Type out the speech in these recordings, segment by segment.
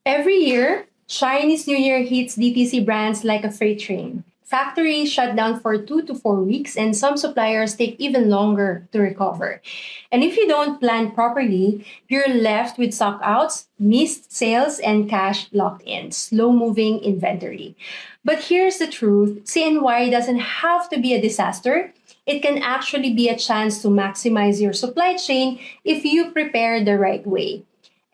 Every year, Chinese New Year hits DTC brands like a freight train. Factories shut down for 2 to 4 weeks, and some suppliers take even longer to recover. And if you don't plan properly, you're left with stockouts, missed sales, and cash locked in, slow moving inventory. But here's the truth: CNY doesn't have to be a disaster. It can actually be a chance to maximize your supply chain if you prepare the right way.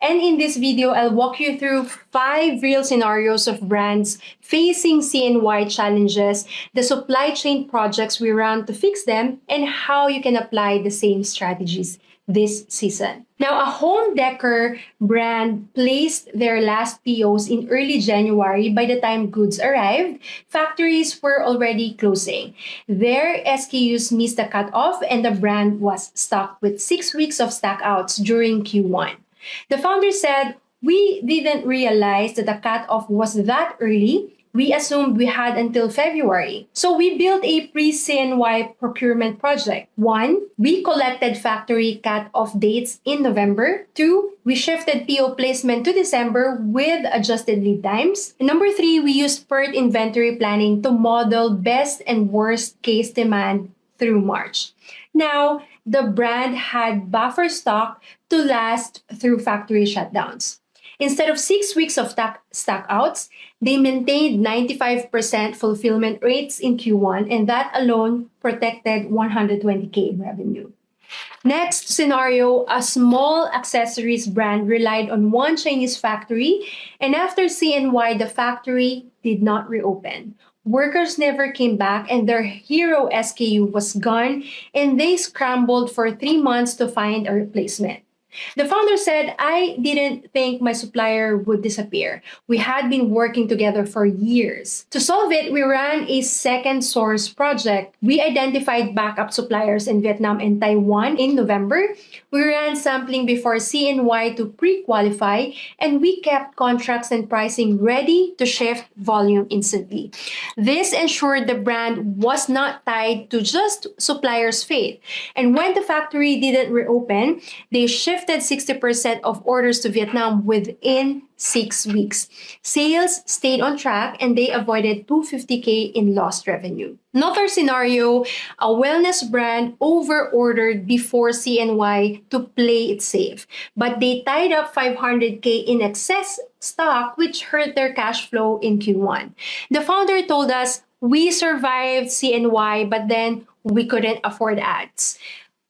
And in this video, I'll walk you through 5 real scenarios of brands facing CNY challenges, the supply chain projects we run to fix them, and how you can apply the same strategies this season. Now, a home decor brand placed their last POs in early January. By the time goods arrived, factories were already closing. Their SKUs missed the cutoff, and the brand was stuck with 6 weeks of stockouts during Q1. The founder said, "We didn't realize that the cutoff was that early. We assumed we had until February. So we built a pre-CNY procurement project. 1, we collected factory cutoff dates in November. 2, we shifted PO placement to December with adjusted lead times. And number 3, we used PERT inventory planning to model best and worst case demand through March." Now, the brand had buffer stock to last through factory shutdowns. Instead of 6 weeks of stockouts, they maintained 95% fulfillment rates in Q1, and that alone protected 120K in revenue. Next scenario, a small accessories brand relied on one Chinese factory, and after CNY, the factory did not reopen. Workers never came back, and their hero SKU was gone, and they scrambled for 3 months to find a replacement. The founder said, "I didn't think my supplier would disappear. We had been working together for years. To solve it, we ran a second source project. We identified backup suppliers in Vietnam and Taiwan in November. We ran sampling before CNY to pre-qualify, and we kept contracts and pricing ready to shift volume instantly." This ensured the brand was not tied to just supplier's fate. And when the factory didn't reopen, they shifted 60% of orders to Vietnam within 6 weeks. Sales stayed on track, and they avoided 250K in lost revenue. Another scenario, a wellness brand over-ordered before CNY to play it safe, but they tied up 500K in excess stock, which hurt their cash flow in Q1. The founder told us, "We survived CNY, but then we couldn't afford ads.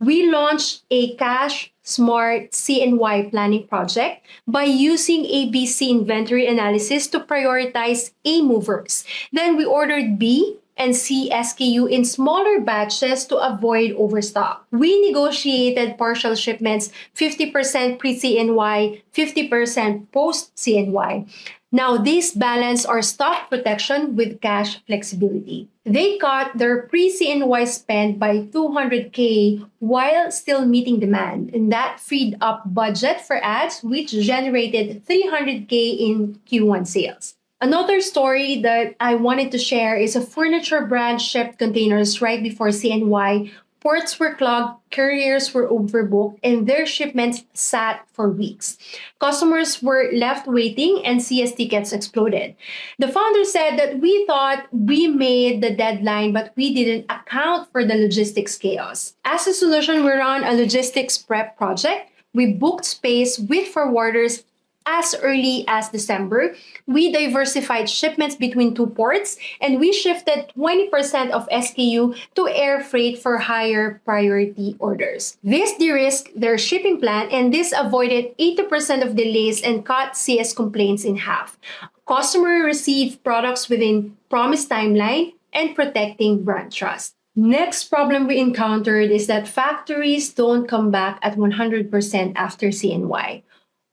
We launched a cash smart CNY planning project by using ABC inventory analysis to prioritize A movers. Then we ordered B and C SKU in smaller batches to avoid overstock. We negotiated partial shipments, 50% pre-CNY, 50% post-CNY. Now, this balance our stock protection with cash flexibility." They cut their pre-CNY spend by 200K while still meeting demand, and that freed up budget for ads, which generated 300K in Q1 sales. Another story that I wanted to share is a furniture brand shipped containers right before CNY. Ports were clogged, couriers were overbooked, and their shipments sat for weeks. Customers were left waiting, and CS tickets exploded. The founder said that, "We thought we made the deadline, but we didn't account for the logistics chaos." As a solution, we ran a logistics prep project. We booked space with forwarders as early as December. We diversified shipments between 2 ports, and we shifted 20% of SKU to air freight for higher priority orders. This de-risked their shipping plan, and this avoided 80% of delays and cut CS complaints in half. Customer received products within promised timeline and protecting brand trust. Next problem we encountered is that factories don't come back at 100% after CNY.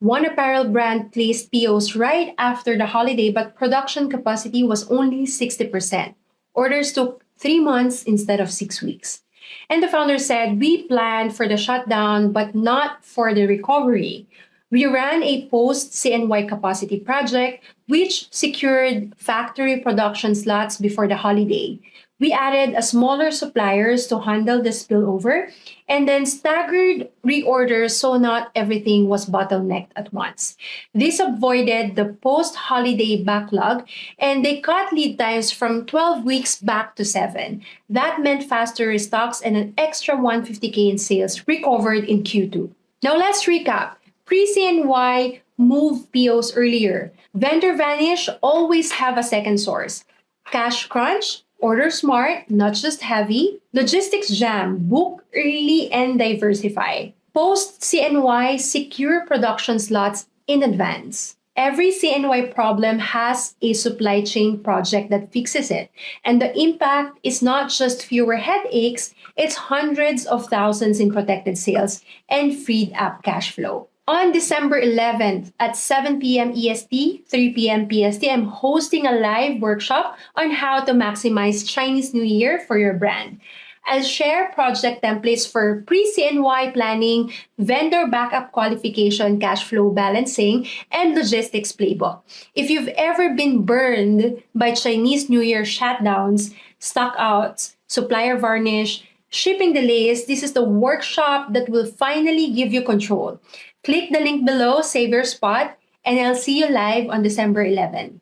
One apparel brand placed POs right after the holiday, but production capacity was only 60%. Orders took 3 months instead of 6 weeks. And the founder said, "We planned for the shutdown, but not for the recovery. We ran a post-CNY capacity project, which secured factory production slots before the holiday. We added a smaller suppliers to handle the spillover and then staggered reorders so not everything was bottlenecked at once. This avoided the post-holiday backlog and they cut lead times from 12 weeks back to 7. That meant faster restocks and an extra 150K in sales recovered in Q2. Now let's recap. Pre-CNY move POs earlier. Vendor vanish, always have a second source. Cash crunch, order smart, not just heavy. Logistics jam, book early and diversify. Post CNY, secure production slots in advance. Every CNY problem has a supply chain project that fixes it. And the impact is not just fewer headaches, it's hundreds of thousands in protected sales and freed up cash flow. On December 11th at 7 p.m. EST, 3 p.m. PST, I'm hosting a live workshop on how to maximize Chinese New Year for your brand. I'll share project templates for pre-CNY planning, vendor backup qualification, cash flow balancing, and logistics playbook. If you've ever been burned by Chinese New Year shutdowns, stockouts, supplier varnish, shipping delays, this is the workshop that will finally give you control. Click the link below, save your spot, and I'll see you live on December 11th.